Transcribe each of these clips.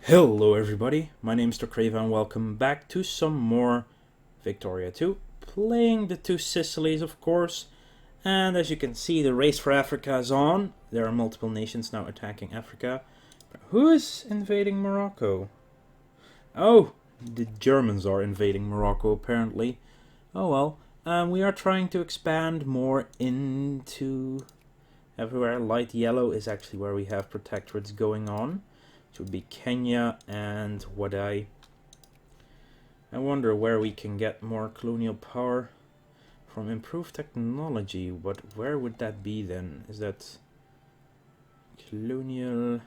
Hello everybody, my name is Crave and welcome back to some more Victoria 2, playing the two Sicilies of course, and as you can see the race for Africa is on. There are multiple nations now attacking Africa. Who is invading Morocco? Oh, the Germans are invading Morocco apparently. Oh well, we are trying to expand more into everywhere. Light yellow is actually where we have protectorates going on. It would be Kenya and Wadai. I wonder where we can get more colonial power from improved technology. But where would that be then? Is that colonial?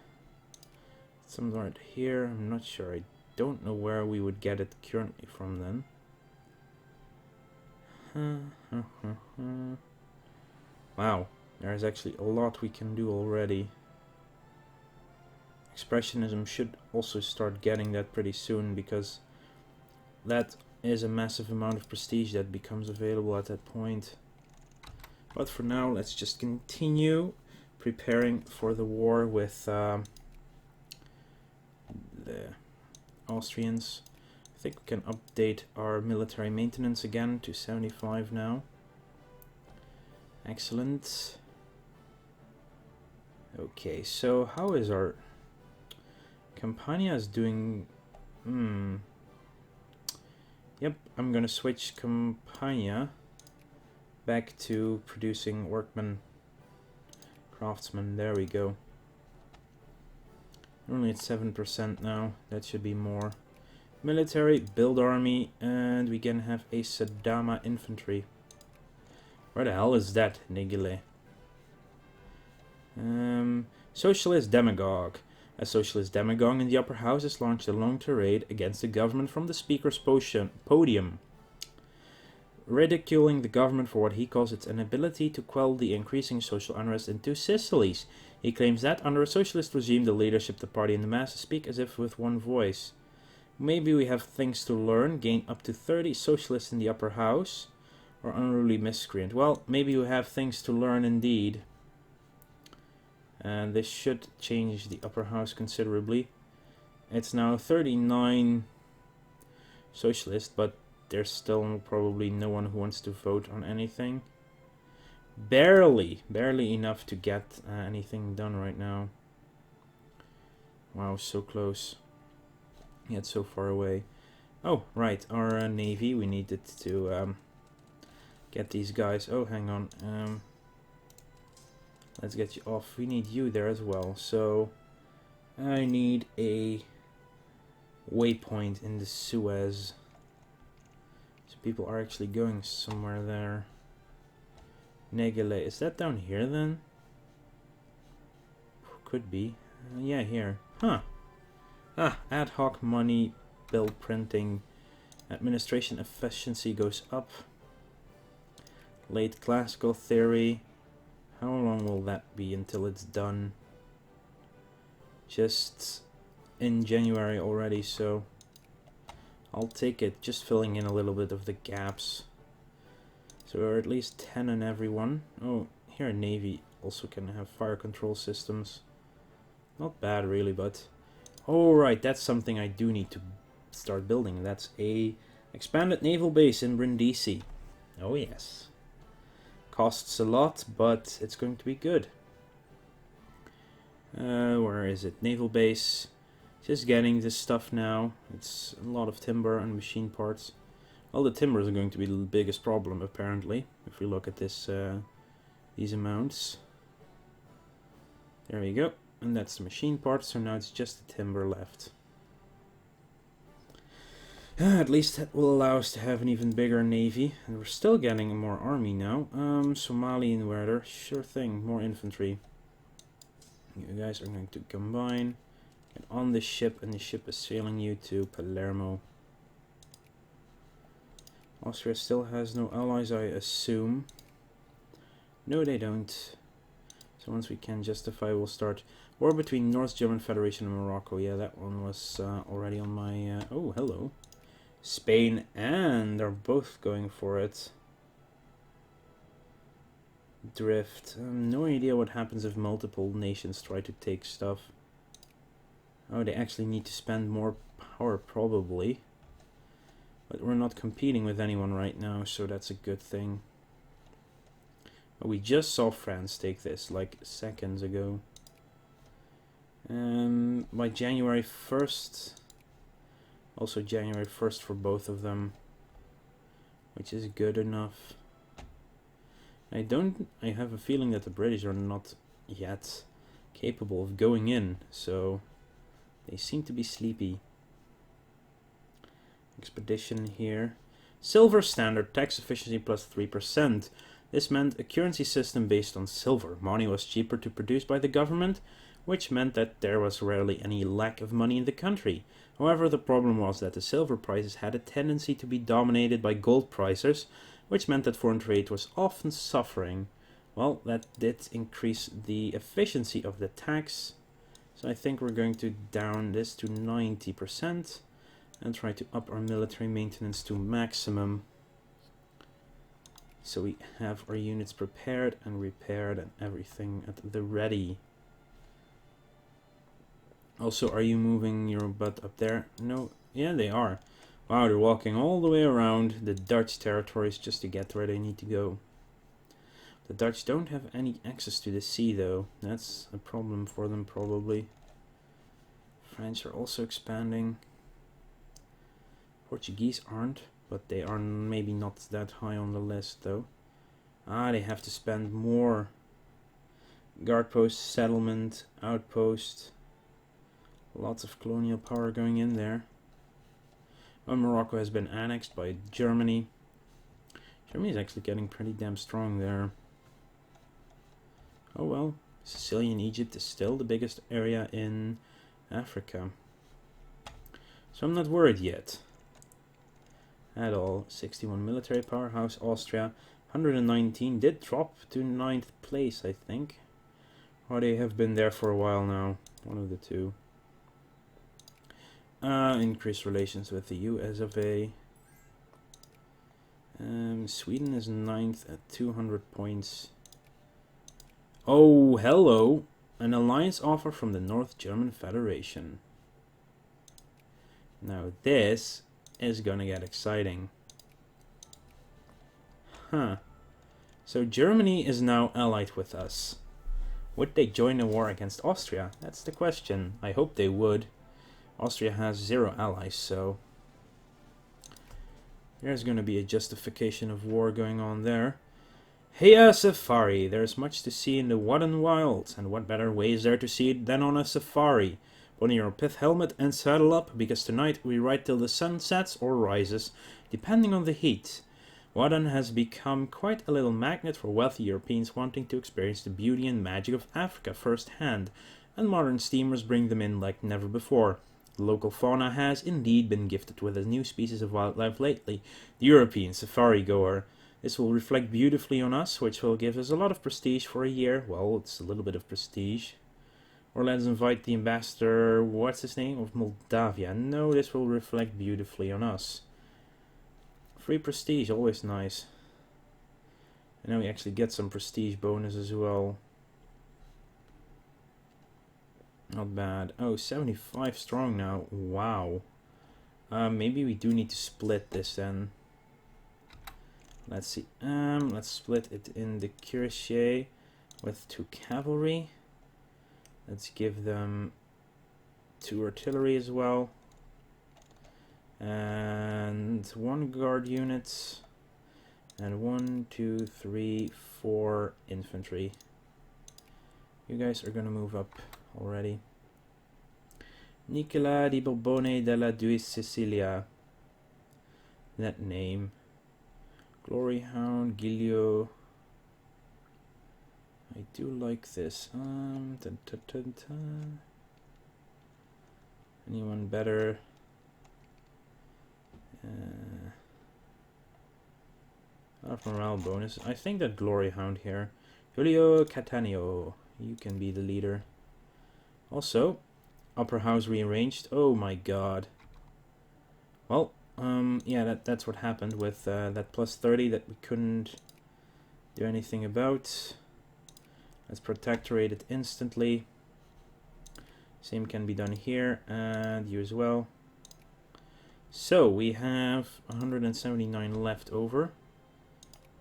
Somewhere right here. I'm not sure. I don't know where we would get it currently from then. Wow, there's actually a lot we can do already. Expressionism should also start getting that pretty soon, because that is a massive amount of prestige that becomes available at that point. But for now, let's just continue preparing for the war with the Austrians. I think we can update our military maintenance again to 75 now. Excellent. Okay, so how is our Campania is doing... Yep, I'm gonna switch Campania back to producing workmen, craftsmen. There we go. We're only at 7% now. That should be more. Military, build army, and we can have a Sadama infantry. Where the hell is that, Nigile? Socialist demagogue. A socialist demagogue in the upper house has launched a long tirade against the government from the speaker's podium, ridiculing the government for what he calls its inability to quell the increasing social unrest in two Sicilies. He claims that under a socialist regime, the leadership, the party, and the masses speak as if with one voice. Maybe we have things to learn. Gain up to 30 socialists in the upper house, or unruly miscreant. Well, maybe we have things to learn indeed. And this should change the upper house considerably. It's now 39 socialists, but there's still probably no one who wants to vote on anything. Barely enough to get anything done right now. Wow, so close. Yet so far away. Oh, right, our navy, we needed to get these guys. Oh, hang on. Let's get you off. We need you there as well. So I need a waypoint in the Suez. So people are actually going somewhere there. Negele. Is that down here then? Could be. Yeah, here. Huh. Ad hoc money, bill printing. Administration efficiency goes up. Late classical theory. How long will that be until it's done? Just in January already, so I'll take it. Just filling in a little bit of the gaps. So we're at least 10 on everyone. Oh, here Navy also can have fire control systems. Not bad really, but... Oh right, that's something I do need to start building. That's a expanded naval base in Brindisi. Oh yes. Costs a lot, but it's going to be good. Where is it? Naval base. Just getting this stuff now. It's a lot of timber and machine parts. Well, the timbers are going to be the biggest problem, apparently, if we look at this, these amounts. There we go. And that's the machine parts, so now it's just the timber left. At least that will allow us to have an even bigger navy. And we're still getting more army now. Somali inverter. Sure thing. More infantry. You guys are going to combine. Get on this ship. And the ship is sailing you to Palermo. Austria still has no allies, I assume. No, they don't. So once we can justify, we'll start. War between North German Federation and Morocco. Yeah, that one was already on my... oh, hello. Spain and are both going for it. Drift. No idea what happens if multiple nations try to take stuff. Oh, they actually need to spend more power probably. But we're not competing with anyone right now, so that's a good thing. But we just saw France take this like seconds ago. By January 1st. Also January 1st for both of them. Which is good enough. I have a feeling that the British are not yet capable of going in, so they seem to be sleepy. Expedition here. Silver standard, tax efficiency plus 3%. This meant a currency system based on silver. Money was cheaper to produce by the government, which meant that there was rarely any lack of money in the country. However, the problem was that the silver prices had a tendency to be dominated by gold prices, which meant that foreign trade was often suffering. Well, that did increase the efficiency of the tax. So I think we're going to down this to 90% and try to up our military maintenance to maximum. So we have our units prepared and repaired and everything at the ready. Also, are you moving your butt up there? No. Yeah, they are. Wow, they're walking all the way around the Dutch territories just to get to where they need to go. The Dutch don't have any access to the sea, though. That's a problem for them, probably. French are also expanding. Portuguese aren't, but they are maybe not that high on the list, though. Ah, they have to spend more. Guard post, settlement, outpost. Lots of colonial power going in there. Oh, Morocco has been annexed by Germany. Germany is actually getting pretty damn strong there. Oh well, Sicilian Egypt is still the biggest area in Africa. So I'm not worried yet. At all. 61 military powerhouse, Austria. 119 did drop to 9th place, I think. Or they have been there for a while now. One of the two. Increased relations with the US of A. Sweden is 9th at 200 points. Oh, hello! An alliance offer from the North German Federation. Now this is gonna get exciting. Huh. So Germany is now allied with us. Would they join a war against Austria? That's the question. I hope they would. Austria has 0 allies, so there's going to be a justification of war going on there. Hey, a safari! There's much to see in the Wadden Wilds, and what better way is there to see it than on a safari? Put on your pith helmet and saddle up, because tonight we ride till the sun sets or rises, depending on the heat. Wadden has become quite a little magnet for wealthy Europeans wanting to experience the beauty and magic of Africa firsthand, and modern steamers bring them in like never before. The local fauna has indeed been gifted with a new species of wildlife lately, the European safari goer. This will reflect beautifully on us, which will give us a lot of prestige for a year. Well, it's a little bit of prestige. Or let's invite the ambassador, what's his name, of Moldavia. No, this will reflect beautifully on us. Free prestige, always nice. And now we actually get some prestige bonus as well. Not bad. Oh, 75 strong now. Wow. Maybe we do need to split this then. Let's see. Let's split it in the cuirassier with 2 cavalry. Let's give them 2 artillery as well. And 1 guard unit. And 1, 2, 3, 4 infantry. You guys are gonna move up already. Nicola di Borbone della Due Sicilia. That name. Glory Hound, Giglio. I do like this. Anyone better? Morale bonus. I think that Glory Hound here. Giulio Cattaneo. You can be the leader. Also, upper house rearranged. Oh my god. Well, yeah, that's what happened with that plus 30 that we couldn't do anything about. Let's protectorate it instantly. Same can be done here, and you as well. So we have 179 left over.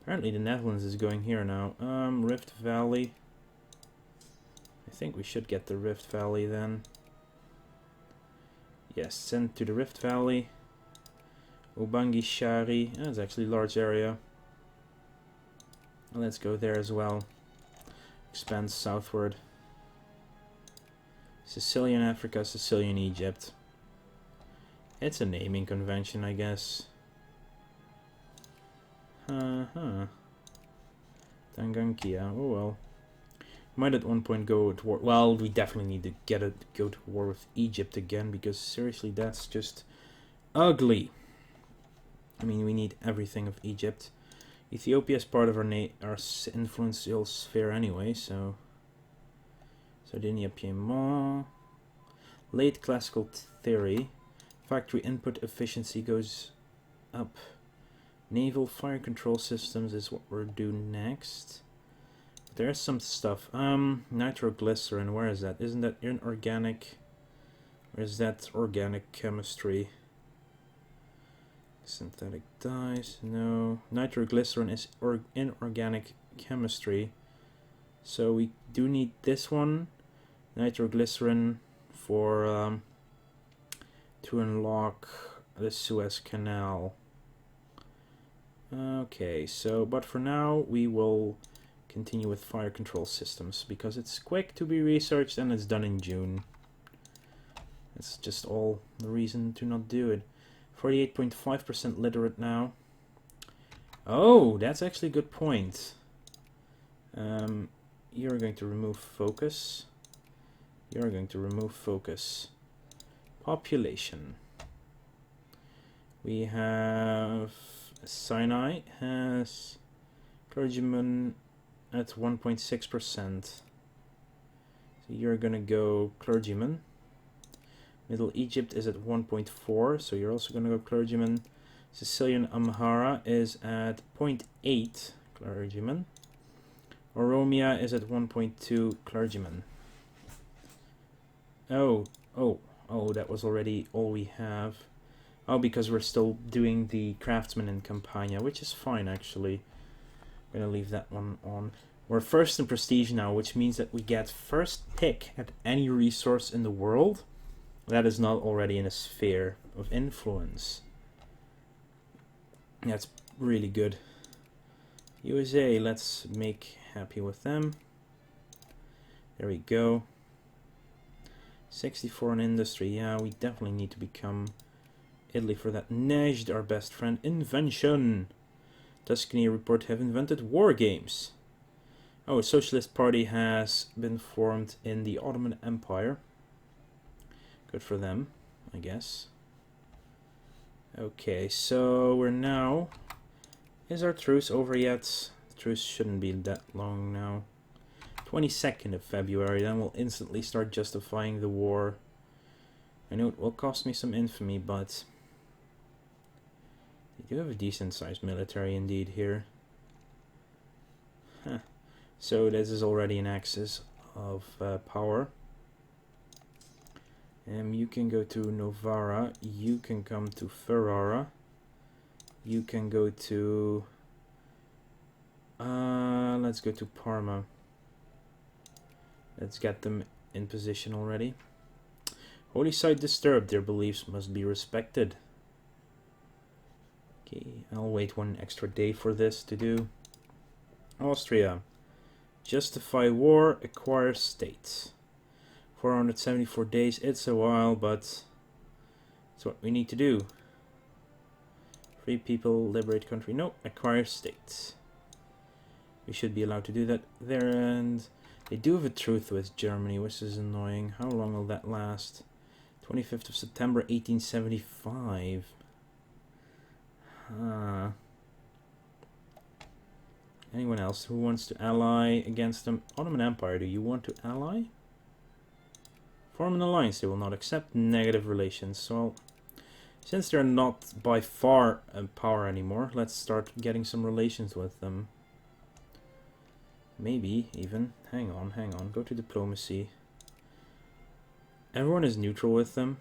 Apparently the Netherlands is going here now. Rift Valley. I think we should get the Rift Valley then. Yes, send to the Rift Valley. Ubangi Shari. That's actually a large area. Let's go there as well. Expand southward. Sicilian Africa, Sicilian Egypt. It's a naming convention, I guess. Tangankia, oh well. Might at one point go to war. Well, we definitely need to go to war with Egypt again, because seriously, that's just ugly. I mean, we need everything of Egypt. Ethiopia is part of our influential sphere anyway, so... Sardinia, Piedmont. Late classical theory. Factory input efficiency goes up. Naval fire control systems is what we're doing next. There's some stuff. Nitroglycerin, where is that? Isn't that inorganic? Or is that organic chemistry? Synthetic dyes, no. Nitroglycerin is inorganic chemistry. So we do need this one. Nitroglycerin for to unlock the Suez Canal. Okay, so but for now we will continue with fire control systems because it's quick to be researched and it's done in June. That's just all the reason to not do it. 48.5% literate now. Oh, that's actually a good point. You're going to remove focus. You're going to remove focus. Population. We have Sinai has clergyman at 1.6%. So you're gonna go clergyman. Middle Egypt is at 1.4, so you're also gonna go clergyman. Sicilian Amhara is at 0.8 clergyman. Oromia is at 1.2 clergyman. Oh, that was already all we have. Oh, because we're still doing the craftsman in Campania, which is fine actually. I'm gonna leave that one on. We're first in prestige now, which means that we get first pick at any resource in the world that is not already in a sphere of influence. That's really good. USA, let's make happy with them. There we go. 64 in industry. Yeah, we definitely need to become Italy for that. Najd, our best friend. Invention. Tuscany report have invented war games. Oh, a socialist party has been formed in the Ottoman Empire. Good for them, I guess. Okay, so we're now... Is our truce over yet? The truce shouldn't be that long now. 22nd of February, then we'll instantly start justifying the war. I know it will cost me some infamy, but... They do have a decent sized military indeed here. Huh. So this is already an axis of power. You can go to Novara, you can come to Ferrara, you can go to... let's go to Parma. Let's get them in position already. Holy site disturbed, their beliefs must be respected. Okay, I'll wait one extra day for this to do. Austria. Justify war, acquire states. 474 days, it's a while, but it's what we need to do. Free people, liberate country. No, acquire states. We should be allowed to do that there, and they do have a truce with Germany, which is annoying. How long will that last? 25th of September 1875. Anyone else who wants to ally against them? Ottoman Empire, do you want to ally? Form an alliance. They will not accept negative relations. So, since they're not by far a power anymore, let's start getting some relations with them. Maybe even. Hang on. Go to diplomacy. Everyone is neutral with them.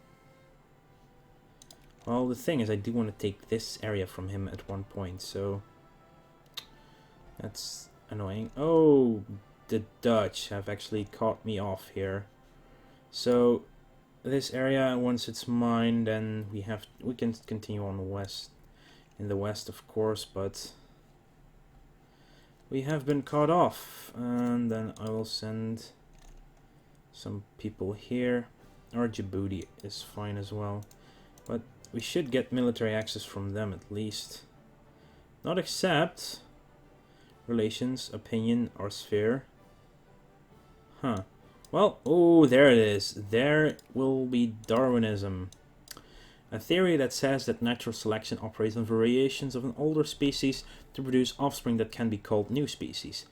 Well, the thing is, I do want to take this area from him at one point, so that's annoying. Oh, the Dutch have actually caught me off here. So this area, once it's mined, then we can continue on the west, in the west, of course, but we have been caught off, and then I will send some people here, or Djibouti is fine as well, but we should get military access from them at least. Not accept relations, opinion, or sphere. Huh. Well, oh, there it is. There will be Darwinism. A theory that says that natural selection operates on variations of an older species to produce offspring that can be called new species.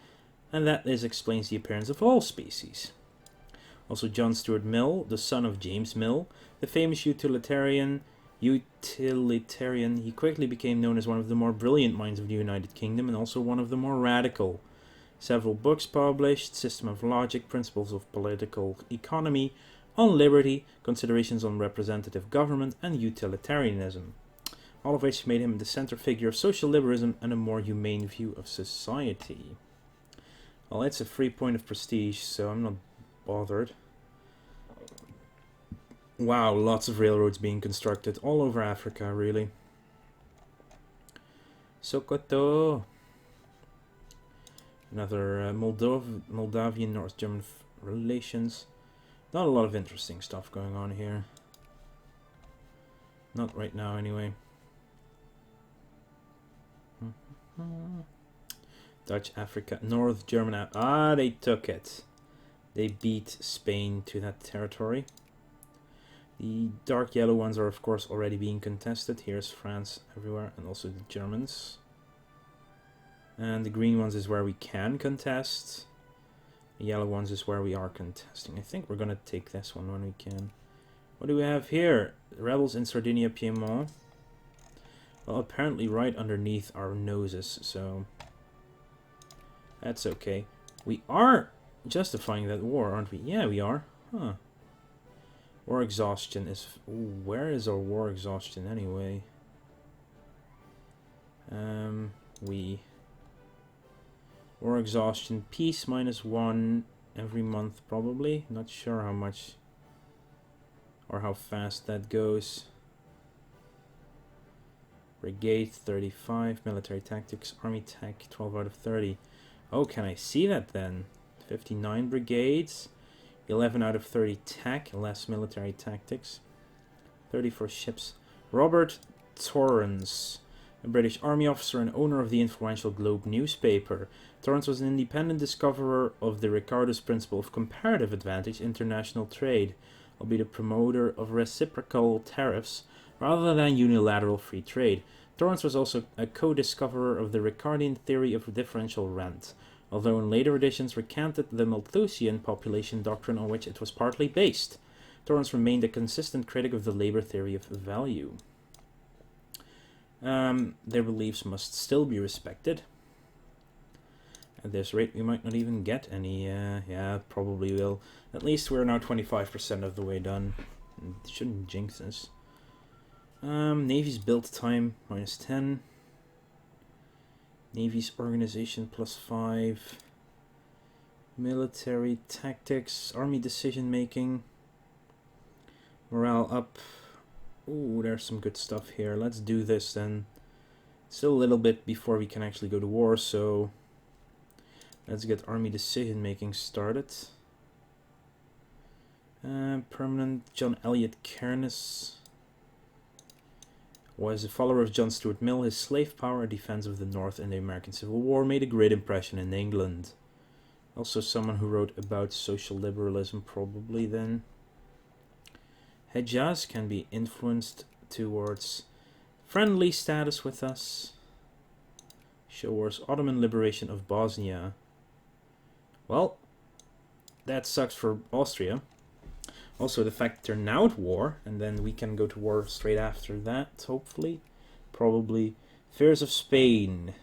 And that this explains the appearance of all species. Also, John Stuart Mill, the son of James Mill, the famous utilitarian, he quickly became known as one of the more brilliant minds of the United Kingdom and also one of the more radical. Several books published, System of Logic, Principles of Political Economy, On Liberty, Considerations on Representative Government, and Utilitarianism, all of which made him the center figure of social liberalism and a more humane view of society. Well, it's a free point of prestige, so I'm not bothered. Wow, lots of railroads being constructed all over Africa, really. Sokoto. Another Moldavian North German relations. Not a lot of interesting stuff going on here. Not right now, anyway. Dutch Africa, North German. Ah, they took it. They beat Spain to that territory. The dark yellow ones are, of course, already being contested. Here's France everywhere, and also the Germans. And the green ones is where we can contest. The yellow ones is where we are contesting. I think we're going to take this one when we can. What do we have here? Rebels in Sardinia, Piedmont. Well, apparently right underneath our noses, so that's okay. We are justifying that war, aren't we? Yeah, we are. Huh. War exhaustion is... Ooh, where is our war exhaustion anyway? War exhaustion, peace -1 every month probably. Not sure how much or how fast that goes. Brigade 35, military tactics, army tech 12 out of 30. Oh, can I see that then? 59 brigades, 11 out of 30 tech, less military tactics, 34 ships. Robert Torrens, a British army officer and owner of the influential Globe newspaper. Torrens was an independent discoverer of the Ricardo's principle of comparative advantage international trade, albeit a promoter of reciprocal tariffs rather than unilateral free trade. Torrens was also a co-discoverer of the Ricardian theory of differential rent, although in later editions recanted the Malthusian population doctrine on which it was partly based. Torrens remained a consistent critic of the labor theory of value. Their beliefs must still be respected. At this rate, we might not even get any. Yeah, probably will. At least we're now 25% of the way done. Shouldn't jinx us. Navy's build time -10. Navy's organization +5. Military tactics, army decision making. Morale up. Ooh, there's some good stuff here. Let's do this then. Still a little bit before we can actually go to war, so let's get army decision making started. Permanent John Elliot Cairns was a follower of John Stuart Mill. His slave power, defense of the North in the American Civil War, made a great impression in England. Also someone who wrote about social liberalism, probably then. Hejaz can be influenced towards friendly status with us. Shows Ottoman liberation of Bosnia. Well, that sucks for Austria. Also, the fact that they're now at war, and then we can go to war straight after that, hopefully. Probably. Fears of Spain.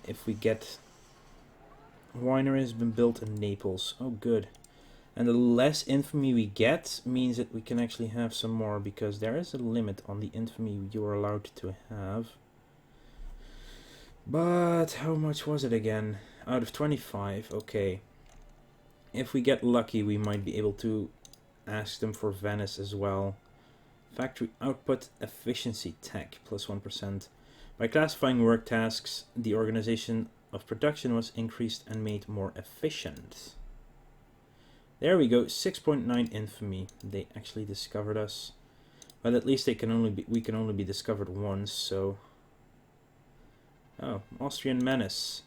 If we get... Winery has been built in Naples. Oh, good. And the less infamy we get means that we can actually have some more, because there is a limit on the infamy you are allowed to have. But how much was it again? Out of 25, okay. If we get lucky, we might be able to ask them for Venice as well. Factory output efficiency tech, plus 1%. By classifying work tasks, the organization of production was increased and made more efficient. There we go, 6.9 infamy. They actually discovered us. But at least we can only be discovered once, so... Oh, Austrian menace.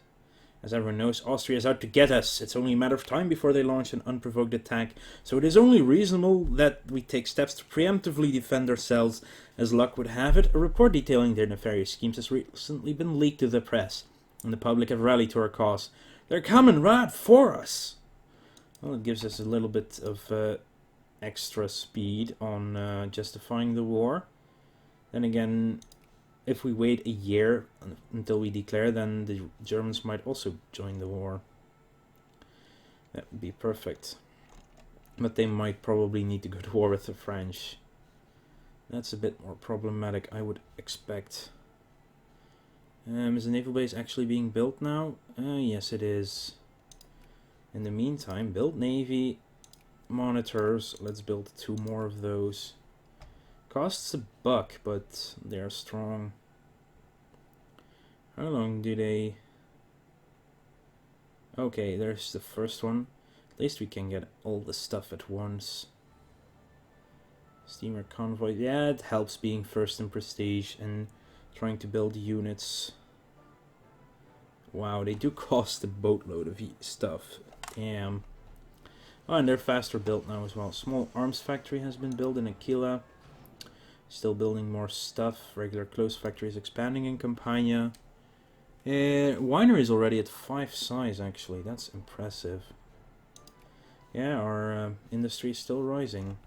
As everyone knows, Austria is out to get us. It's only a matter of time before they launch an unprovoked attack, so it is only reasonable that we take steps to preemptively defend ourselves. As luck would have it, a report detailing their nefarious schemes has recently been leaked to the press, and the public have rallied to our cause. They're coming right for us! Well, it gives us a little bit of extra speed on justifying the war. Then again, if we wait a year until we declare, then the Germans might also join the war. That would be perfect. But they might probably need to go to war with the French. That's a bit more problematic, I would expect. Is the naval base actually being built now? Yes, it is. In the meantime, build navy monitors. Let's build 2 more of those. Costs $1, but they're strong. How long do they... Okay, there's the first one. At least we can get all the stuff at once. Steamer convoy. Yeah, it helps being first in prestige and trying to build units. Wow, they do cost a boatload of stuff. Damn. Oh, and they're faster built now as well. Small arms factory has been built in Aquila. Still building more stuff. Regular clothes factory is expanding in Campania. Winery is already at 5 size, actually. That's impressive. Yeah, our industry is still rising.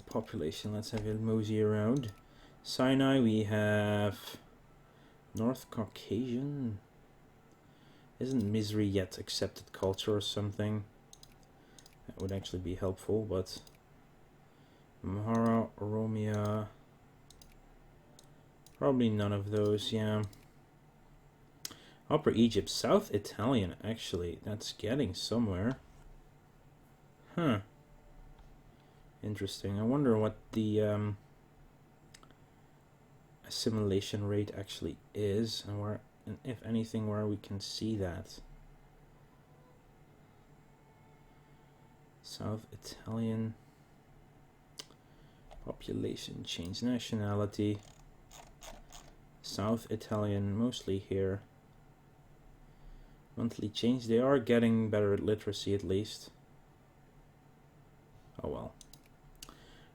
Population, let's have a mosey around. Sinai, we have North Caucasian. Isn't misery yet accepted culture or something? That would actually be helpful, but Mahara, Oromia, probably none of those, yeah. Upper Egypt, South Italian, actually, that's getting somewhere. Huh. Interesting. I wonder what the assimilation rate actually is, and where, and if anything, where we can see that. South Italian population change, nationality. South Italian, mostly here. Monthly change, they are getting better at literacy at least. Oh well.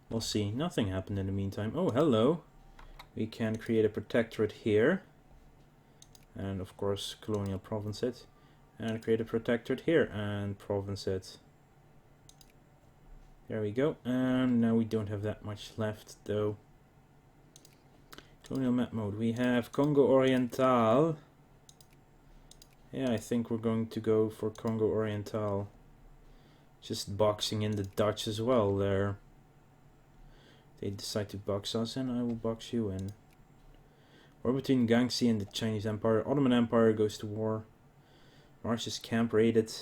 We'll see. Nothing happened in the meantime. Oh, hello. We can create a protectorate here. And of course, colonial province it. And create a protectorate here and province it. There we go. And now we don't have that much left though. Colonial map mode. We have Congo Oriental. Yeah, I think we're going to go for Congo Oriental. Just boxing in the Dutch as well there. They decide to box us in, I will box you in. War between Gangxi and the Chinese Empire. Ottoman Empire goes to war. March's camp raided.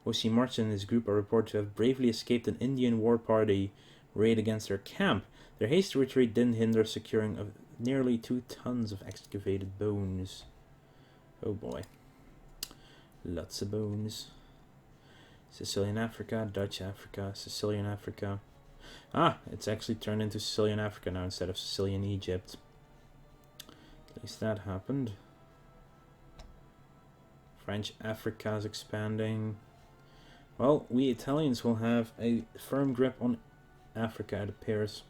O.C. March and his group are reported to have bravely escaped an Indian war party raid against their camp. Their hasty retreat didn't hinder securing of nearly 2 tons of excavated bones. Oh boy. Lots of bones. Sicilian Africa, Dutch Africa, Sicilian Africa. Ah, it's actually turned into Sicilian Africa now instead of Sicilian Egypt. At least that happened. French Africa is expanding. Well, we Italians will have a firm grip on Africa, it appears.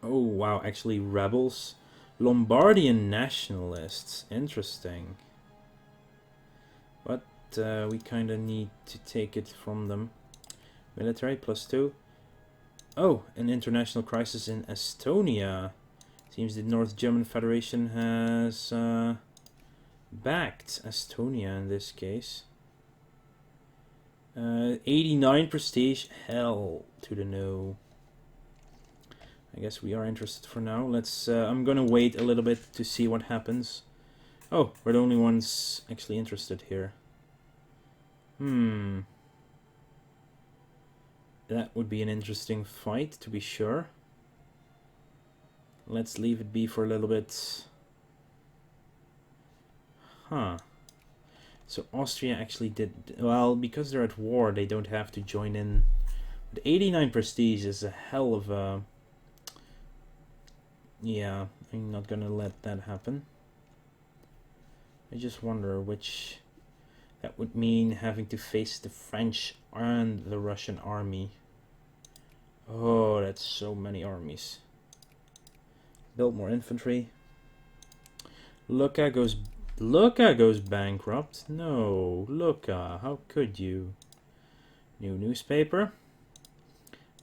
Oh wow, actually rebels. Lombardian nationalists. Interesting. But we kind of need to take it from them. Military +2. Oh, an international crisis in Estonia. Seems the North German Federation has backed Estonia in this case. 89 prestige. Hell to the no. I guess we are interested for now. Let's. I'm gonna wait a little bit to see what happens. Oh, we're the only ones actually interested here. That would be an interesting fight, to be sure. Let's leave it be for a little bit. Huh. So Austria actually did... Well, because they're at war, they don't have to join in. But 89 prestige is a hell of a... Yeah, I'm not gonna let that happen. I just wonder which... That would mean having to face the French and the Russian army. Oh, that's so many armies. Build more infantry. Lucca goes bankrupt. No, Lucca, how could you? New newspaper.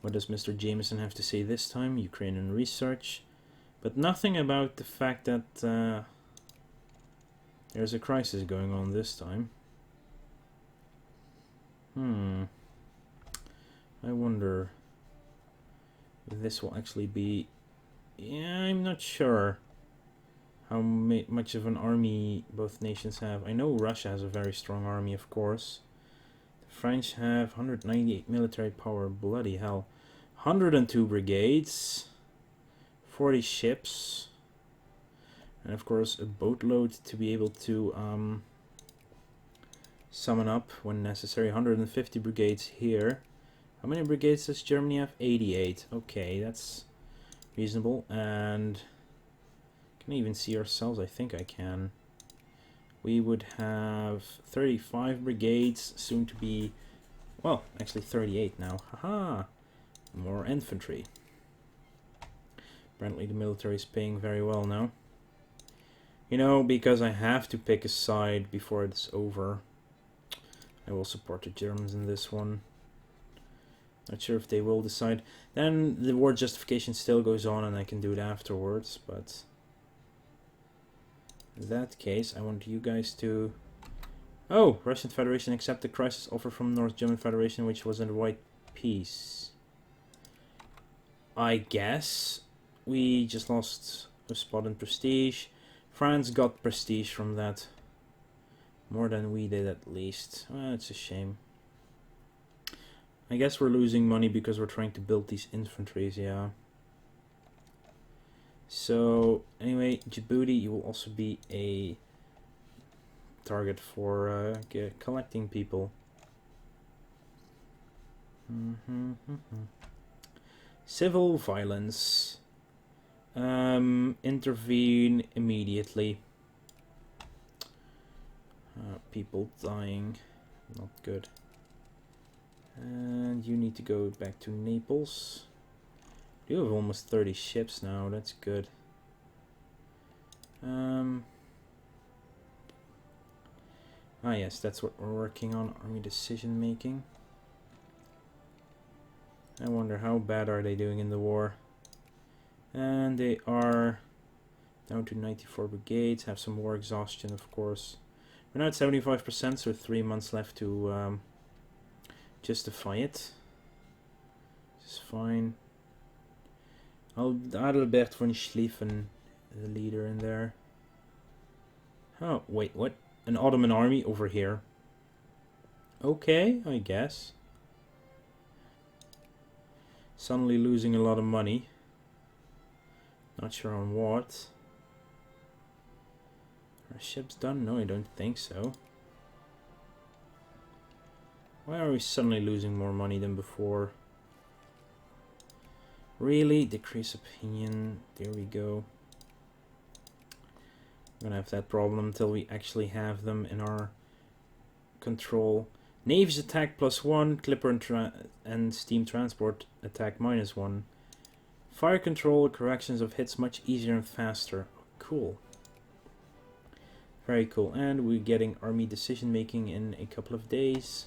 What does Mr. Jameson have to say this time? Ukrainian research. But nothing about the fact that there's a crisis going on this time. I wonder if this will actually be... Yeah, I'm not sure how much of an army both nations have. I know Russia has a very strong army, of course. The French have 198 military power. Bloody hell. 102 brigades. 40 ships. And of course a boatload to be able to summon up when necessary. 150 brigades here. How many brigades does Germany have? 88. Okay, that's reasonable. And can I even see ourselves? I think I can. We would have 35 brigades, soon to be, well, actually 38 now. Haha! More infantry. Apparently the military is paying very well now. You know, because I have to pick a side before it's over. I will support the Germans in this one. Not sure if they will decide. Then the war justification still goes on and I can do it afterwards, but... In that case, I want you guys to... Oh! Russian Federation accept the crisis offer from North German Federation, which was in the white peace. I guess we just lost a spot in prestige. France got prestige from that. More than we did, at least. Well, it's a shame. I guess we're losing money because we're trying to build these infantries, yeah. So, anyway, Djibouti, you will also be a target for collecting people. Civil violence. Intervene immediately. People dying. Not good. And you need to go back to Naples. You have almost 30 ships now, that's good. Yes, that's what we're working on, army decision making. I wonder how bad are they doing in the war. And they are down to 94 brigades, have some war exhaustion of course. We're now at 75%, so 3 months left to justify it. Which is fine. Adalbert von Schlieffen, the leader in there. Oh, wait, what? An Ottoman army over here. Okay, I guess. Suddenly losing a lot of money. Not sure on what. Are our ships done? No, I don't think so. Why are we suddenly losing more money than before? Really? Decrease opinion. There we go. I'm gonna have that problem until we actually have them in our control. Navy's attack +1, Clipper and steam transport attack -1. Fire control, corrections of hits much easier and faster. Cool. Very cool. And we're getting army decision making in a couple of days.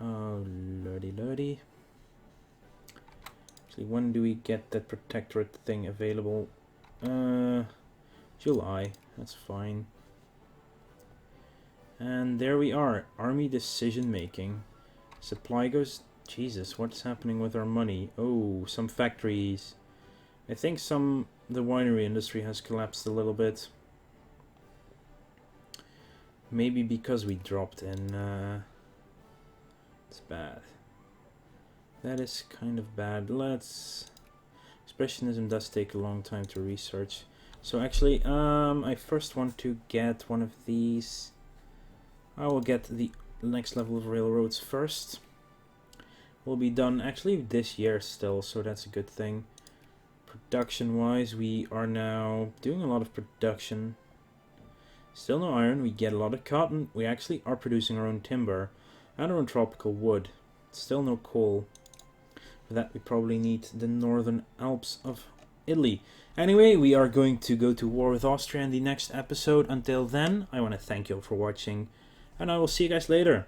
Oh, lordy lordy. Actually, when do we get that protectorate thing available? July. That's fine. And there we are. Army decision making. Supply goes... Jesus, what's happening with our money? Oh, some factories. I think the winery industry has collapsed a little bit. Maybe because we dropped in. It's bad. That is kind of bad. Expressionism does take a long time to research. So actually, I first want to get one of these. I will get the next level of railroads first. Will be done actually this year still, so that's a good thing. Production wise, we are now doing a lot of production. Still no iron, we get a lot of cotton. We actually are producing our own timber and our own tropical wood. Still no coal. For that we probably need the northern Alps of Italy. Anyway, we are going to go to war with Austria in the next episode. Until then, I want to thank you all for watching, and I will see you guys later.